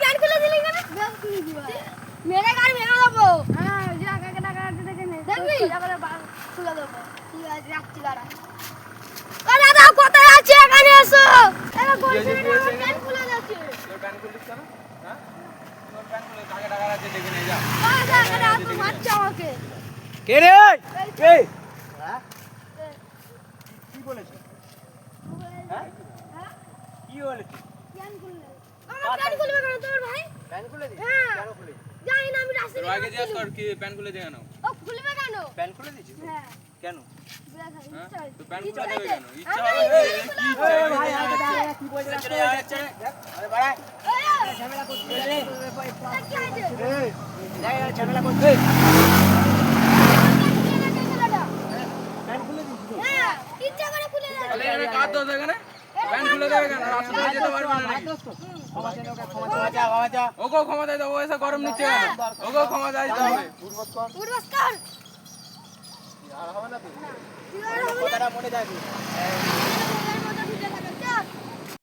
Pant খুলে দিলি কেন? মেরে গাড়ি ভেঙে দেবো। হ্যাঁ, যা কাকে টাকা আছে দেখে নে। দেখবি? খুলে দেবো। ঠিক আছে, রাখছি দাঁড়া। ও দাদা কোথায় আছে? এখানে এসো। এরা বলছে প্যান্ট খুলে দিয়েছে। তোর প্যান্ট খুলিস কেন? হ্যাঁ? তোর প্যান্ট খুলে কাকে টাকা আছে দেখে নে যা। দাদা তো মারছে আমাকে। কে রে? কে? হ্যাঁ? কি বলেছে? হ্যাঁ? কি বলেছে? প্যান্ট খুললে। আমার প্যান্ট খুলবে কেন তোর ভাই? প্যান্ট খুলে দিস? হ্যাঁ। কেন খুলে দিস? জানি না, আমি রাস্তায় তোর ভাইকে জিজ্ঞেস কর কি প্যান্ট খুলে দে কেন? ও খুলবে কেন? প্যান্ট খুলে দিছিস? হ্যাঁ। কেন? হ্যাঁ? তো প্যান্ট খুলে দেবে কেন? ইচ্ছা আমি হবে খুলে কি দেবো। ইচ্ছা? ভাই আগে দাঁড়া কি বলছিস? চলে যা চলে। আরে বাড়া। ঝামেলা করছিস রে? কি আছে? এই ঝামেলা করছিস? প্যান্ট খুলে দিছিস তো? হ্যাঁ, ইচ্ছা করে খুলে দেবে। তাহলে এখানে কার দোষ এখানে? প্যান্ট খুলে দেবে কেন? রাস্তা দিয়ে যেতে পারবে না নাকি? ক্ষমা চাই ওকে, ক্ষমা চাই। ওকেও ক্ষমা চাইতে হবে, ও এসে গরম নিচ্ছে কেন? ওকেও ক্ষমা চাইতে হবে। উঠবস কর। আর হবে না তো? কি আর হবে না? কথাটা মনে থাকবে।